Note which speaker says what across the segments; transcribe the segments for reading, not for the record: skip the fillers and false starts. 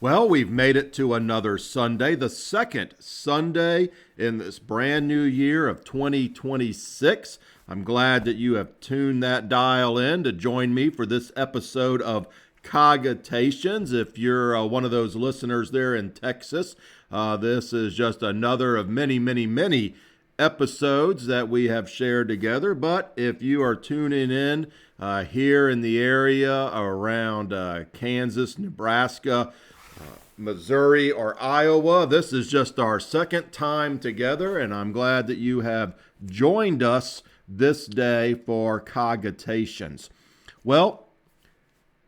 Speaker 1: Well, we've made it to another Sunday, the second Sunday in this brand new year of 2026. I'm glad that you have tuned that dial in to join me for this episode of Cogitations. If you're one of those listeners there in Texas, this is just another of many, many, many episodes that we have shared together. But if you are tuning in here in the area around Kansas, Nebraska, Missouri, or Iowa, this is just our second time together, and I'm glad that you have joined us this day for Cogitations. Well,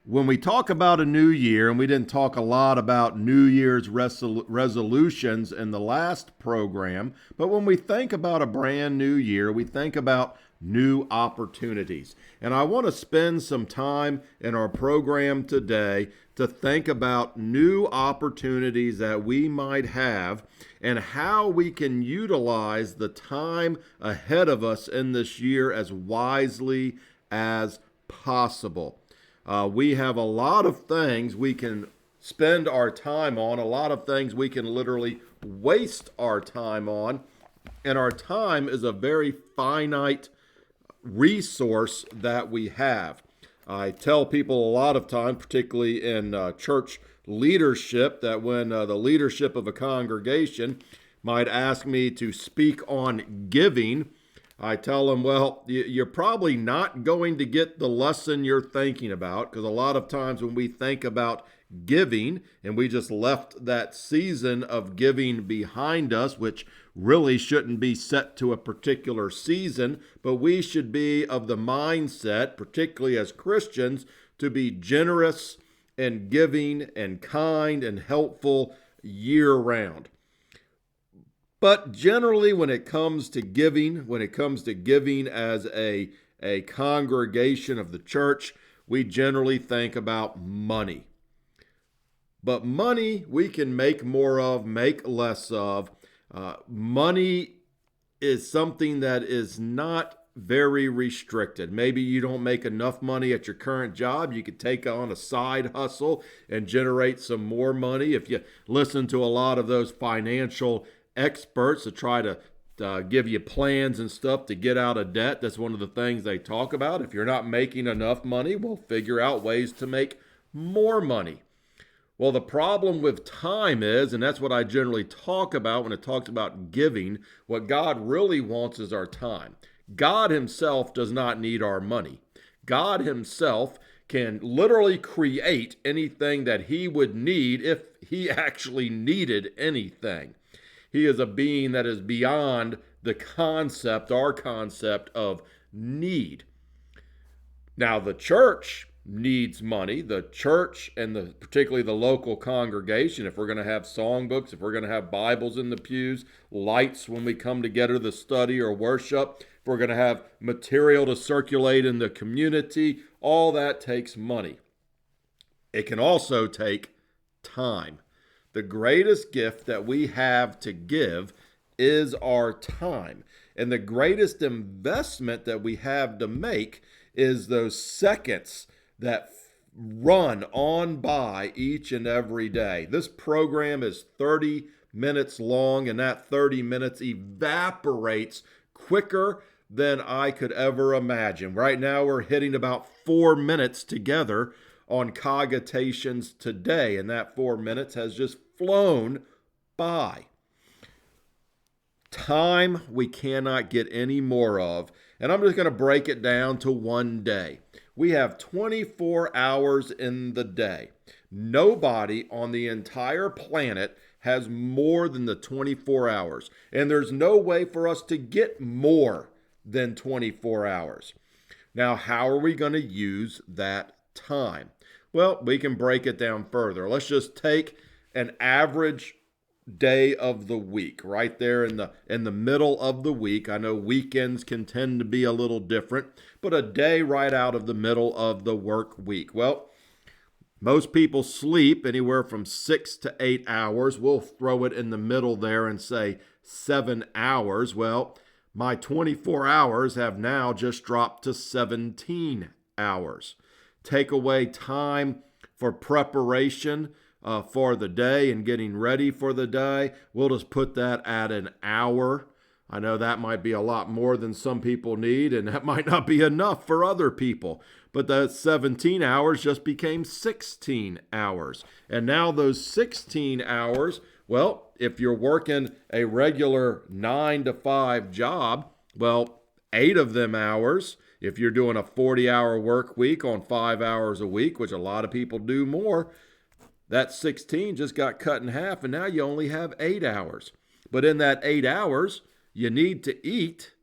Speaker 1: when we talk about a new year, and we didn't talk a lot about New Year's resolutions in the last program, but when we think about a brand new year, we think about new opportunities. And I want to spend some time in our program today to think about new opportunities that we might have and how we can utilize the time ahead of us in this year as wisely as possible. We have a lot of things we can spend our time on, a lot of things we can literally waste our time on, and our time is a very finite resource that we have. I tell people a lot of times, particularly in church leadership, that when the leadership of a congregation might ask me to speak on giving, I tell them, well, you're probably not going to get the lesson you're thinking about, because a lot of times when we think about giving, and we just left that season of giving behind us, which really shouldn't be set to a particular season, but we should be of the mindset, particularly as Christians, to be generous and giving and kind and helpful year round. But generally, when it comes to giving as a congregation of the church, we generally think about money. But money we can make more of, make less of. Money is something that is not very restricted. Maybe you don't make enough money at your current job. You could take on a side hustle and generate some more money. If you listen to a lot of those financial experts that try to give you plans and stuff to get out of debt, that's one of the things they talk about. If you're not making enough money, we'll figure out ways to make more money. Well, the problem with time is, and that's what I generally talk about when it talks about giving, what God really wants is our time. God himself does not need our money. God himself can literally create anything that he would need if he actually needed anything. He is a being that is beyond our concept of need. Now, the church needs money. The church and particularly the local congregation, if we're going to have songbooks, if we're going to have Bibles in the pews, lights when we come together to study or worship, if we're going to have material to circulate in the community, all that takes money. It can also take time. The greatest gift that we have to give is our time. And the greatest investment that we have to make is those seconds that run on by each and every day. This program is 30 minutes long, and that 30 minutes evaporates quicker than I could ever imagine. Right now, we're hitting about 4 minutes together on Cogitations today, and that 4 minutes has just flown by. Time we cannot get any more of, and I'm just going to break it down to one day. We have 24 hours in the day. Nobody on the entire planet has more than the 24 hours, and there's no way for us to get more than 24 hours. Now, how are we going to use that time? Well, we can break it down further. Let's just take an average day of the week, right there in the middle of the week. I know weekends can tend to be a little different, but a day right out of the middle of the work week. Well, most people sleep anywhere from 6 to 8 hours. We'll throw it in the middle there and say 7 hours. Well, my 24 hours have now just dropped to 17 hours. Take away time for preparation for the day and getting ready for the day, we'll just put that at an hour. I know that might be a lot more than some people need, and that might not be enough for other people. But that 17 hours just became 16 hours. And now those 16 hours, well, if you're working a regular 9 to 5 job, well, 8 of them hours, if you're doing a 40-hour work week on 5 hours a week, which a lot of people do more, that 16 just got cut in half, and now you only have 8 hours. But in that 8 hours, you need to eat.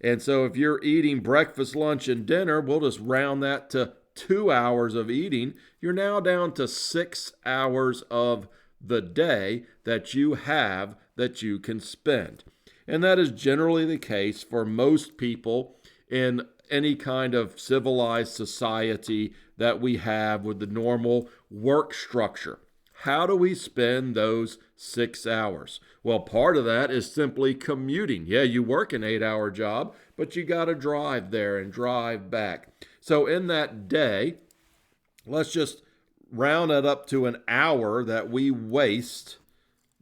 Speaker 1: And so if you're eating breakfast, lunch, and dinner, we'll just round that to 2 hours of eating. You're now down to 6 hours of the day that you have that you can spend. And that is generally the case for most people in any kind of civilized society that we have with the normal work structure. How do we spend those 6 hours? Well, part of that is simply commuting. Yeah, you work an 8-hour job, but you got to drive there and drive back. So in that day, let's just round it up to an hour that we waste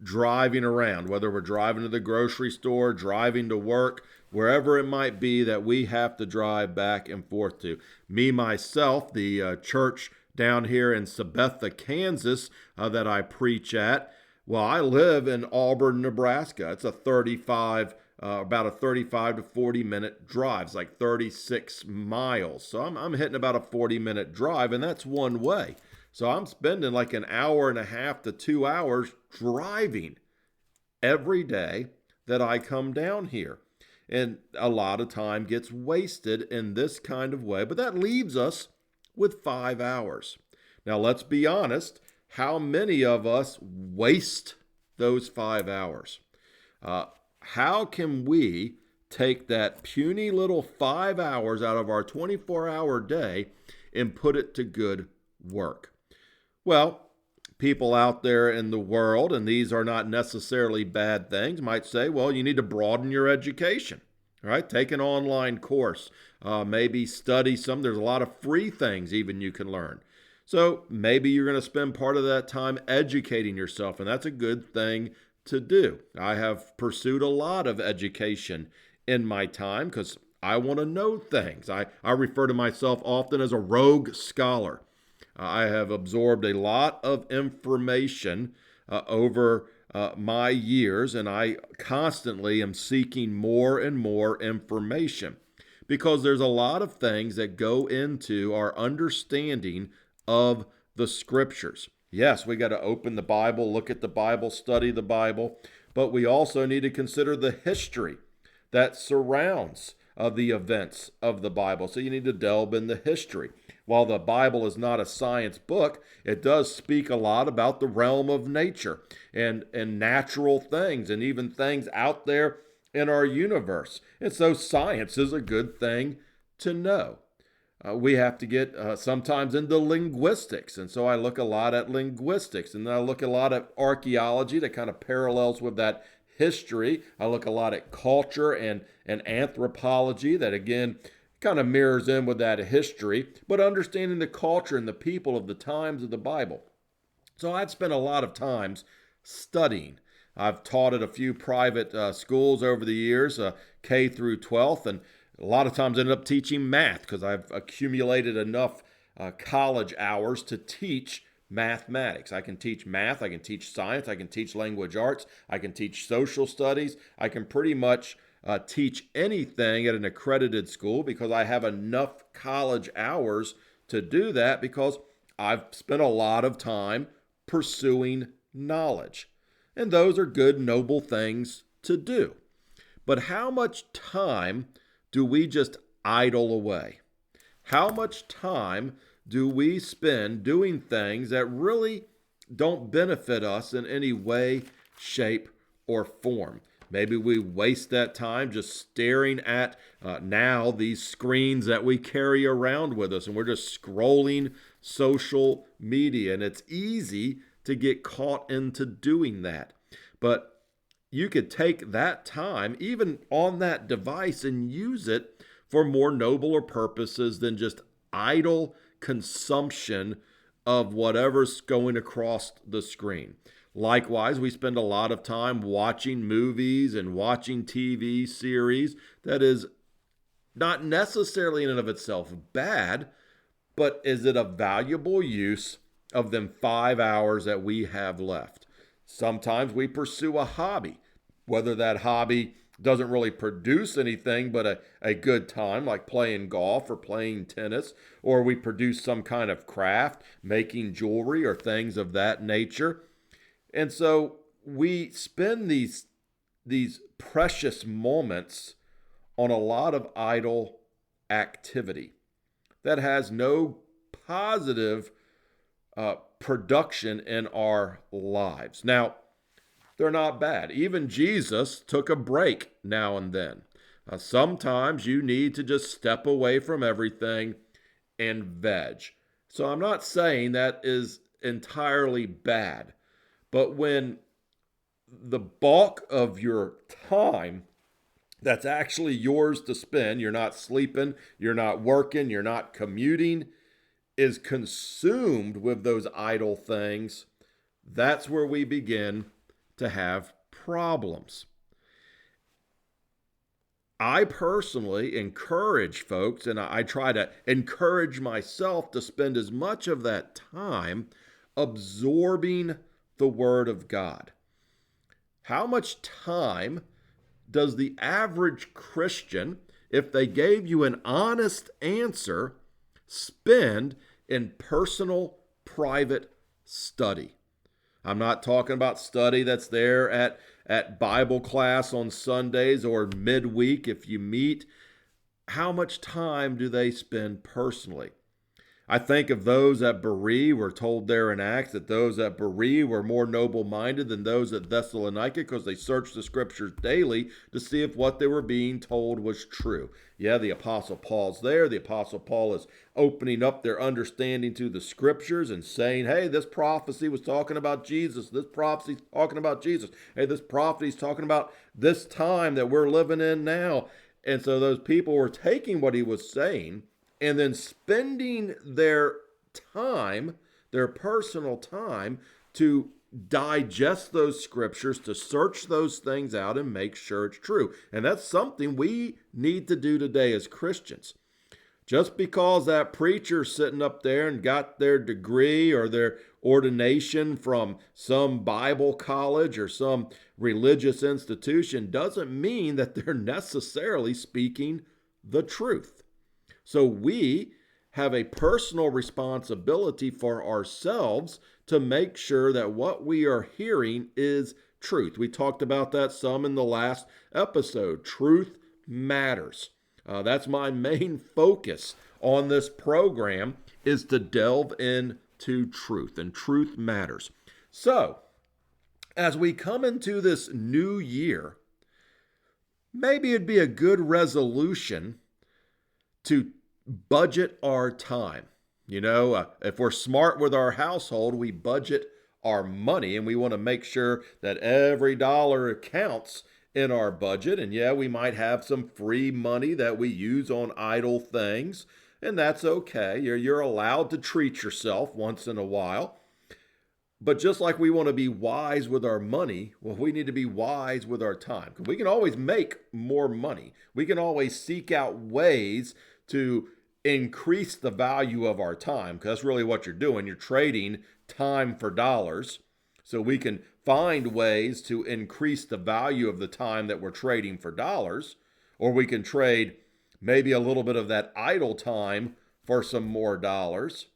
Speaker 1: driving around, whether we're driving to the grocery store, driving to work, wherever it might be that we have to drive back and forth to. Me, myself, the church down here in Sabetha, Kansas, that I preach at, well, I live in Auburn, Nebraska. It's about a 35 to 40 minute drive. It's like 36 miles. So I'm hitting about a 40-minute drive, and that's one way. So I'm spending like an hour and a half to 2 hours driving every day that I come down here. And a lot of time gets wasted in this kind of way, but that leaves us with 5 hours. Now, let's be honest. How many of us waste those 5 hours? How can we take that puny little 5 hours out of our 24-hour day and put it to good work? Well, people out there in the world, and these are not necessarily bad things, might say, well, you need to broaden your education, right? Take an online course, maybe study some. There's a lot of free things even you can learn. So maybe you're going to spend part of that time educating yourself, and that's a good thing to do. I have pursued a lot of education in my time because I want to know things. I refer to myself often as a rogue scholar. I have absorbed a lot of information over my years, and I constantly am seeking more and more information because there's a lot of things that go into our understanding of the scriptures. Yes, we got to open the Bible, look at the Bible, study the Bible, but we also need to consider the history that surrounds the events of the Bible. So you need to delve in the history. While the Bible is not a science book, it does speak a lot about the realm of nature and natural things and even things out there in our universe. And so science is a good thing to know. We have to get sometimes into linguistics. And so I look a lot at linguistics, and then I look a lot at archaeology that kind of parallels with that history. I look a lot at culture and anthropology that, again, kind of mirrors in with that history, but understanding the culture and the people of the times of the Bible. So I've spent a lot of times studying. I've taught at a few private schools over the years, K through 12th, and a lot of times ended up teaching math because I've accumulated enough college hours to teach mathematics. I can teach math, I can teach science, I can teach language arts, I can teach social studies. I can pretty much teach anything at an accredited school because I have enough college hours to do that because I've spent a lot of time pursuing knowledge. And those are good, noble things to do. But how much time do we just idle away? How much time do we spend doing things that really don't benefit us in any way, shape, or form? Maybe we waste that time just staring at now these screens that we carry around with us, and we're just scrolling social media, and it's easy to get caught into doing that. But you could take that time, even on that device, and use it for more nobler purposes than just idle consumption of whatever's going across the screen. Likewise, we spend a lot of time watching movies and watching TV series that is not necessarily in and of itself bad, but is it a valuable use of them 5 hours that we have left? Sometimes we pursue a hobby, whether that hobby doesn't really produce anything but a good time, like playing golf or playing tennis, or we produce some kind of craft, making jewelry or things of that nature. And so we spend these precious moments on a lot of idle activity that has no positive production in our lives. Now, they're not bad. Even Jesus took a break now and then. Sometimes you need to just step away from everything and veg. So I'm not saying that is entirely bad, but when the bulk of your time that's actually yours to spend, you're not sleeping, you're not working, you're not commuting, is consumed with those idle things, that's where we begin to have problems. I personally encourage folks, and I try to encourage myself to spend as much of that time absorbing the Word of God. How much time does the average Christian, if they gave you an honest answer, spend in personal, private study? I'm not talking about study that's there at Bible class on Sundays or midweek if you meet. How much time do they spend personally? I think of those at Berea. We're told there in Acts that those at Berea were more noble-minded than those at Thessalonica because they searched the scriptures daily to see if what they were being told was true. Yeah, the Apostle Paul's there. The Apostle Paul is opening up their understanding to the scriptures and saying, hey, this prophecy was talking about Jesus. This prophecy's talking about Jesus. Hey, this prophecy's talking about this time that we're living in now. And so those people were taking what he was saying and then spending their time, their personal time, to digest those scriptures, to search those things out and make sure it's true. And that's something we need to do today as Christians. Just because that preacher's sitting up there and got their degree or their ordination from some Bible college or some religious institution doesn't mean that they're necessarily speaking the truth. So we have a personal responsibility for ourselves to make sure that what we are hearing is truth. We talked about that some in the last episode. Truth matters. That's my main focus on this program, is to delve into truth, and truth matters. So, as we come into this new year, maybe it'd be a good resolution to budget our time. You know, if we're smart with our household, we budget our money, and we want to make sure that every dollar counts in our budget. And yeah, we might have some free money that we use on idle things, and that's okay. You're allowed to treat yourself once in a while. But just like we want to be wise with our money, well, we need to be wise with our time. Because we can always make more money. We can always seek out ways to increase the value of our time, because that's really what you're doing. You're trading time for dollars. So we can find ways to increase the value of the time that we're trading for dollars, or we can trade maybe a little bit of that idle time for some more dollars.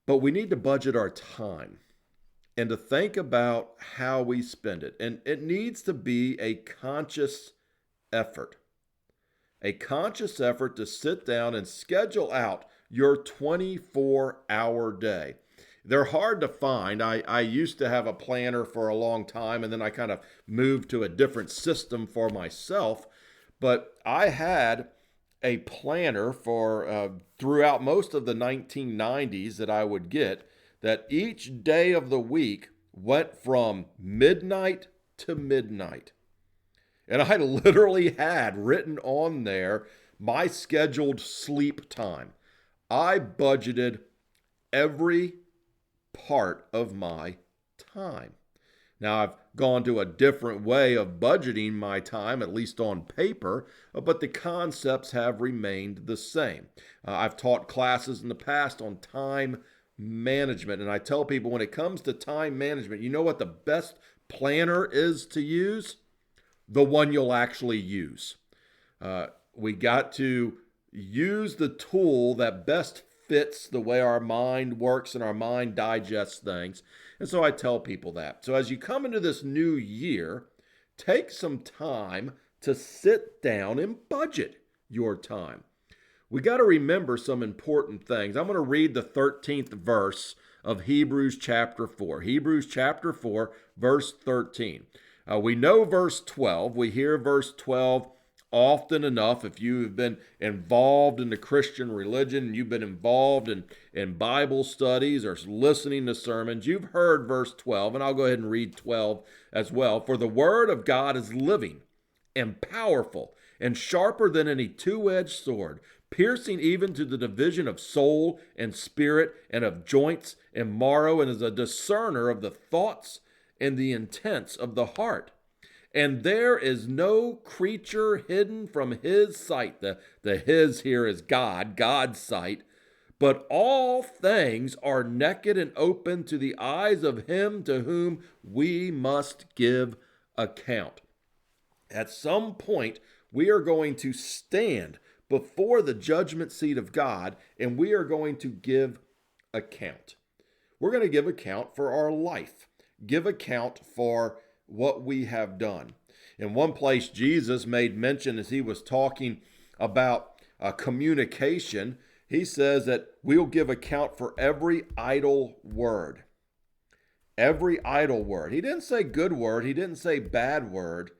Speaker 1: But we need to budget our time and to think about how we spend it. And it needs to be a conscious effort. A conscious effort to sit down and schedule out your 24-hour day. They're hard to find. I used to have a planner for a long time, and then I kind of moved to a different system for myself. But I had a planner for throughout most of the 1990s that I would get, that each day of the week went from midnight to midnight. And I literally had written on there my scheduled sleep time. I budgeted every part of my time. Now, I've gone to a different way of budgeting my time, at least on paper, but the concepts have remained the same. I've taught classes in the past on time management, and I tell people when it comes to time management, you know what the best planner is to use? The one you'll actually use. We got to use the tool that best fits the way our mind works and our mind digests things. And so I tell people that. So as you come into this new year, take some time to sit down and budget your time. We got to remember some important things. I'm going to read the 13th verse of Hebrews chapter 4. Hebrews chapter 4, verse 13. We know verse 12. We hear verse 12 often enough. If you have been involved in the Christian religion, you've been involved in Bible studies or listening to sermons, you've heard verse 12, and I'll go ahead and read 12 as well. For the word of God is living and powerful and sharper than any two-edged sword, piercing even to the division of soul and spirit and of joints and marrow, and is a discerner of the thoughts and the intents of the heart. And there is no creature hidden from his sight. The his here is God, God's sight. But all things are naked and open to the eyes of him to whom we must give account. At some point, we are going to stand before the judgment seat of God, and we are going to give account. We're going to give account for our life, give account for what we have done. In one place, Jesus made mention as he was talking about communication. He says that we'll give account for every idle word. Every idle word. He didn't say good word. He didn't say bad word.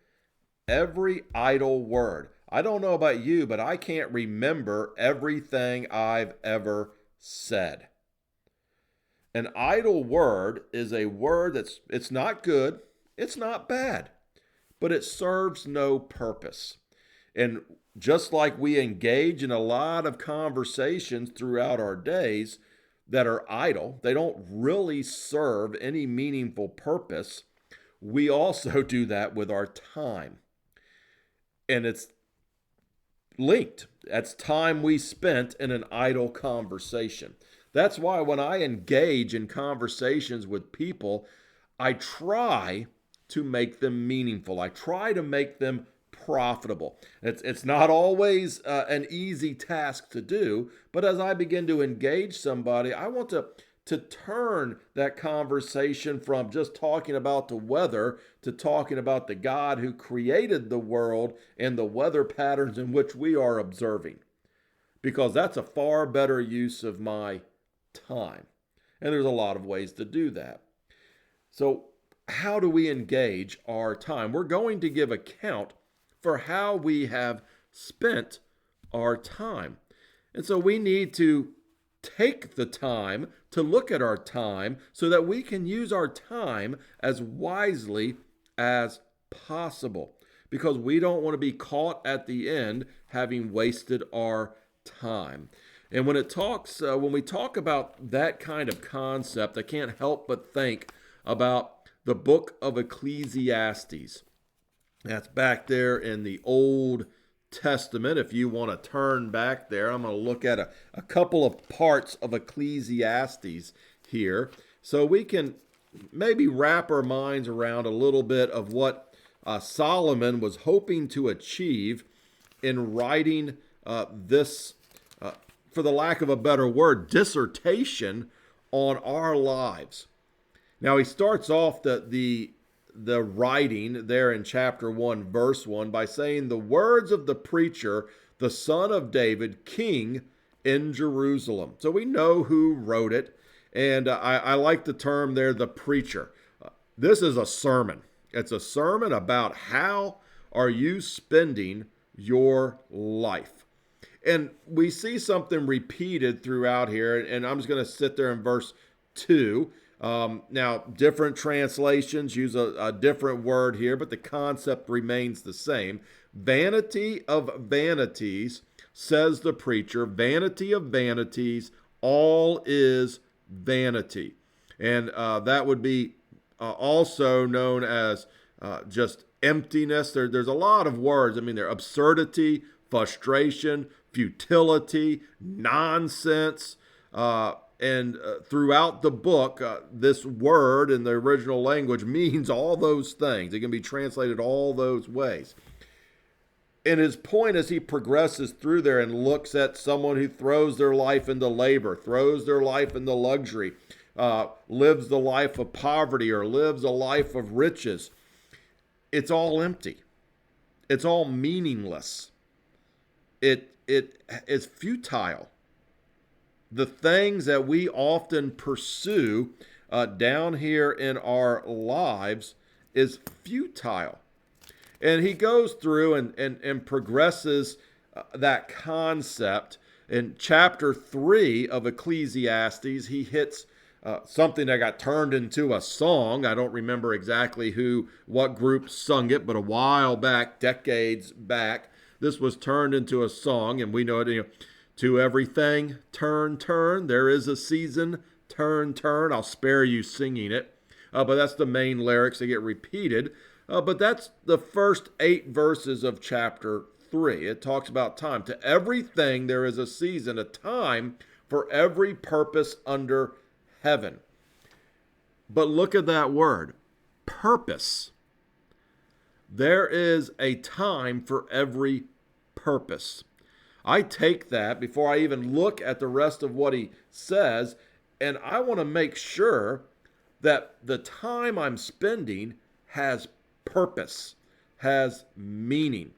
Speaker 1: Every idle word. I don't know about you, but I can't remember everything I've ever said. An idle word is a word it's not good, it's not bad, but it serves no purpose. And just like we engage in a lot of conversations throughout our days that are idle, they don't really serve any meaningful purpose, we also do that with our time. And it's linked. That's time we spent in an idle conversation. That's why when I engage in conversations with people, I try to make them meaningful. I try to make them profitable. It's not always an easy task to do, but as I begin to engage somebody, I want to turn that conversation from just talking about the weather to talking about the God who created the world and the weather patterns in which we are observing. Because that's a far better use of my time. And there's a lot of ways to do that. So how do we engage our time? We're going to give account for how we have spent our time. And so we need to take the time to look at our time so that we can use our time as wisely as possible, because we don't want to be caught at the end having wasted our time. And when we talk about that kind of concept, I can't help but think about the book of Ecclesiastes. That's back there in the Old Testament. If you want to turn back there, I'm going to look at a couple of parts of Ecclesiastes here so we can maybe wrap our minds around a little bit of what Solomon was hoping to achieve in writing this, for the lack of a better word, dissertation on our lives. Now, he starts off the writing there in chapter 1, verse 1, by saying, the words of the preacher, the son of David, king in Jerusalem. So we know who wrote it, and I like the term there, the preacher. This is a sermon. It's a sermon about how are you spending your life. And we see something repeated throughout here, and I'm just going to sit there in verse 2. Now, different translations use a different word here, but the concept remains the same. Vanity of vanities, says the preacher, vanity of vanities, all is vanity. And that would be also known as just emptiness. There's a lot of words. I mean, there absurdity, frustration, futility, nonsense. And throughout the book, this word in the original language means all those things. It can be translated all those ways. And his point as he progresses through there and looks at someone who throws their life into labor, throws their life into luxury, lives the life of poverty or lives a life of riches, it's all empty. It's all meaningless. It is futile. The things that we often pursue down here in our lives is futile. And he goes through and progresses that concept. In chapter 3 of Ecclesiastes, he hits something that got turned into a song. I don't remember exactly what group sung it, but a while back, decades back, this was turned into a song. And we know it, to everything, turn, turn. There is a season, turn, turn. I'll spare you singing it. But that's the main lyrics. They get repeated. But that's the first 8 verses of chapter 3. It talks about time. To everything there is a season, a time for every purpose under heaven. But look at that word, purpose. There is a time for every purpose. I take that before I even look at the rest of what he says, and I want to make sure that the time I'm spending has purpose, has meaning.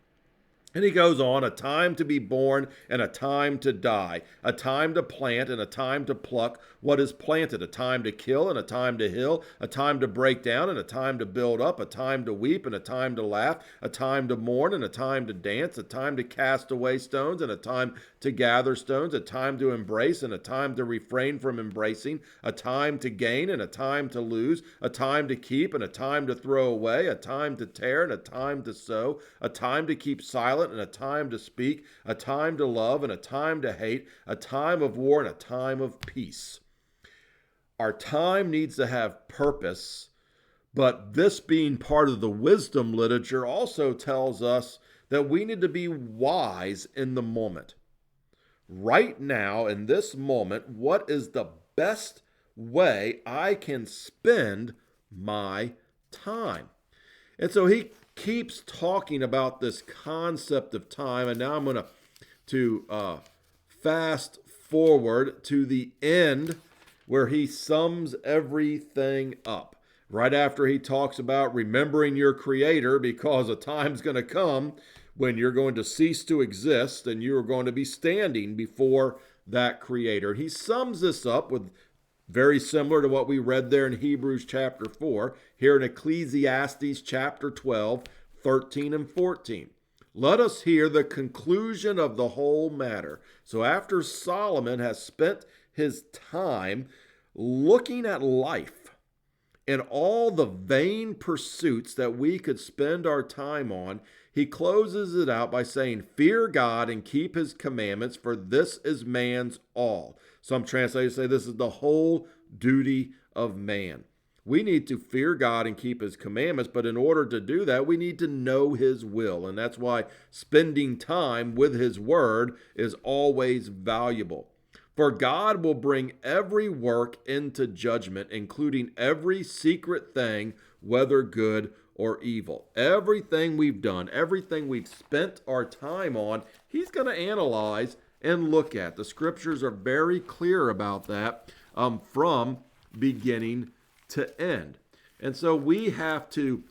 Speaker 1: And he goes on, a time to be born and a time to die, a time to plant and a time to pluck what is planted, a time to kill and a time to heal, a time to break down and a time to build up, a time to weep and a time to laugh, a time to mourn and a time to dance, a time to cast away stones and a time to gather stones, a time to embrace and a time to refrain from embracing, a time to gain and a time to lose, a time to keep and a time to throw away, a time to tear and a time to sow, a time to keep silent and a time to speak, a time to love and a time to hate, a time of war and a time of peace. Our time needs to have purpose, but this being part of the wisdom literature also tells us that we need to be wise in the moment. Right now, in this moment, what is the best way I can spend my time? And so he keeps talking about this concept of time, and now I'm going to fast forward to the end where he sums everything up. Right after he talks about remembering your Creator, because a time's going to come when you're going to cease to exist and you're going to be standing before that Creator. He sums this up with very similar to what we read there in Hebrews chapter 4, here in Ecclesiastes chapter 12, 13 and 14. Let us hear the conclusion of the whole matter. So after Solomon has spent his time looking at life and all the vain pursuits that we could spend our time on, he closes it out by saying, fear God and keep his commandments, for this is man's all. Some translators say this is the whole duty of man. We need to fear God and keep his commandments, but in order to do that, we need to know his will. And that's why spending time with his word is always valuable. For God will bring every work into judgment, including every secret thing, whether good or evil. Everything we've done, everything we've spent our time on, he's going to analyze and look at. The scriptures are very clear about that from beginning to end. And so we have to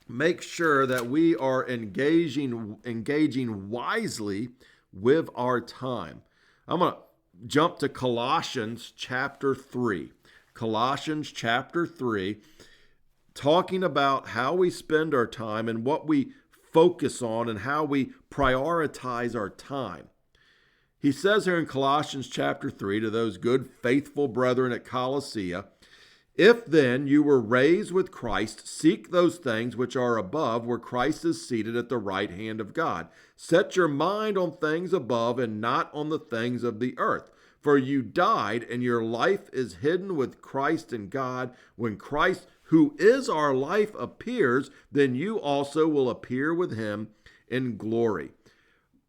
Speaker 1: make sure that we are engaging wisely with our time. I'm going to jump to Colossians chapter 3. Colossians chapter 3, talking about how we spend our time and what we focus on and how we prioritize our time. He says here in Colossians chapter 3 to those good, faithful brethren at Colossae, if then you were raised with Christ, seek those things which are above, where Christ is seated at the right hand of God. Set your mind on things above and not on the things of the earth. For you died, and your life is hidden with Christ in God. When Christ, who is our life, appears, then you also will appear with him in glory.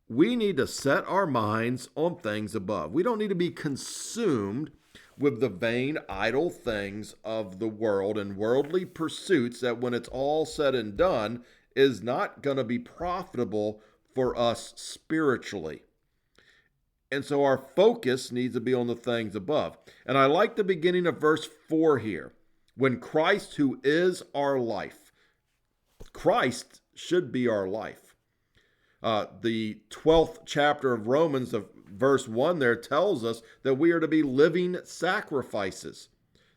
Speaker 1: We need to set our minds on things above. We don't need to be consumed with the vain, idle things of the world and worldly pursuits that, when it's all said and done, is not going to be profitable for us spiritually. And so our focus needs to be on the things above. And I like the beginning of verse 4 here. When Christ, who is our life, Christ should be our life. The 12th chapter of Romans, of verse 1 there, tells us that we are to be living sacrifices.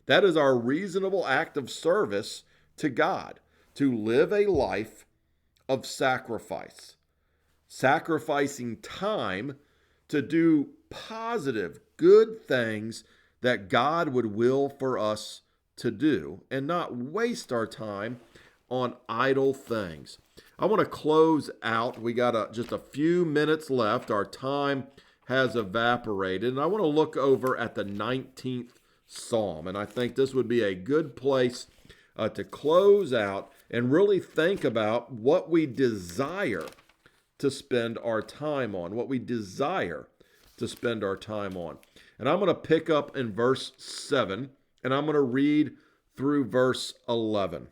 Speaker 1: That is our reasonable act of service to God, to live a life of sacrifice, sacrificing time to do positive, good things that God would will for us to do, and not waste our time on idle things. I want to close out. We got just a few minutes left. Our time has evaporated, and I want to look over at the 19th Psalm, and I think this would be a good place to close out and really think about what we desire to spend our time on, what we desire to spend our time on. And I'm going to pick up in verse 7, and I'm going to read through verse 11.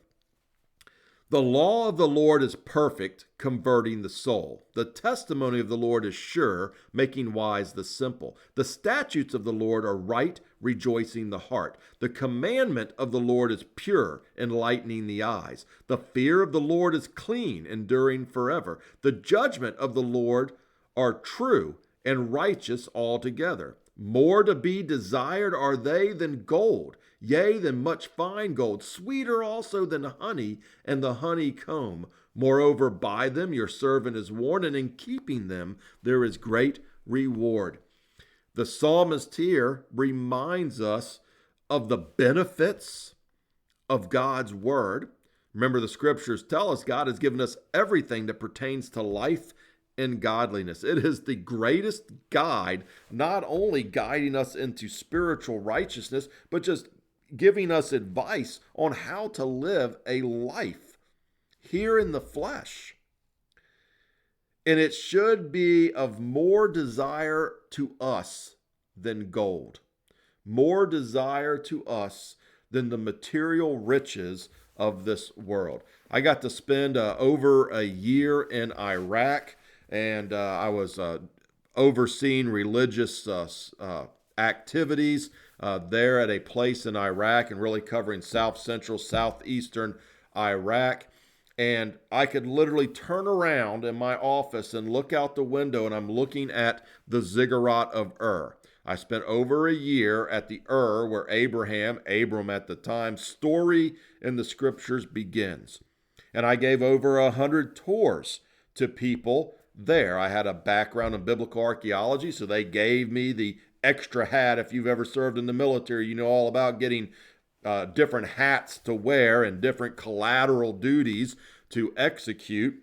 Speaker 1: The law of the Lord is perfect, converting the soul. The testimony of the Lord is sure, making wise the simple. The statutes of the Lord are right, rejoicing the heart. The commandment of the Lord is pure, enlightening the eyes. The fear of the Lord is clean, enduring forever. The judgment of the Lord are true and righteous altogether. More to be desired are they than gold, yea, than much fine gold, sweeter also than honey and the honeycomb. Moreover, by them your servant is warned, and in keeping them there is great reward. The psalmist here reminds us of the benefits of God's word. Remember, the scriptures tell us God has given us everything that pertains to life and godliness. It is the greatest guide, not only guiding us into spiritual righteousness, but just giving us advice on how to live a life here in the flesh. And it should be of more desire to us than gold, more desire to us than the material riches of this world. I got to spend over a year in Iraq, and I was overseeing religious activities there at a place in Iraq, and really covering south central, southeastern Iraq. And I could literally turn around in my office and look out the window, and I'm looking at the ziggurat of Ur. I spent over a year at the Ur where Abram at the time, story in the scriptures begins. And I gave over 100 tours to people there. I had a background in biblical archaeology, so they gave me the extra hat. If you've ever served in the military, you know all about getting different hats to wear and different collateral duties to execute.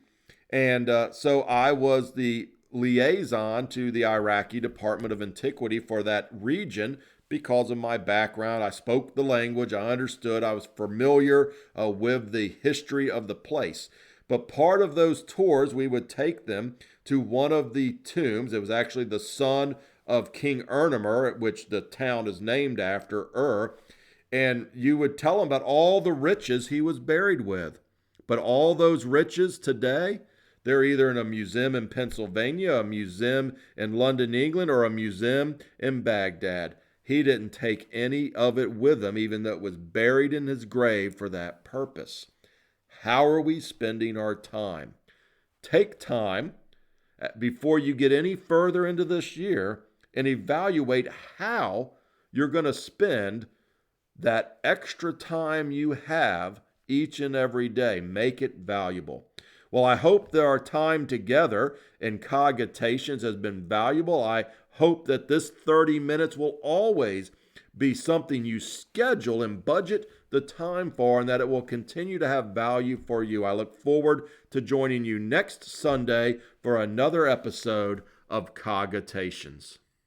Speaker 1: And so I was the liaison to the Iraqi Department of Antiquity for that region because of my background. I spoke the language, I understood, I was familiar with the history of the place. But part of those tours, we would take them to one of the tombs. It was actually the son of King Ernemer, which the town is named after, Ur. And you would tell them about all the riches he was buried with. But all those riches today, they're either in a museum in Pennsylvania, a museum in London, England, or a museum in Baghdad. He didn't take any of it with him, even though it was buried in his grave for that purpose. How are we spending our time? Take time before you get any further into this year and evaluate how you're going to spend that extra time you have each and every day. Make it valuable. Well, I hope that our time together in Cogitations has been valuable. I hope that this 30 minutes will always be something you schedule and budget the time for, and that it will continue to have value for you. I look forward to joining you next Sunday for another episode of Cogitations.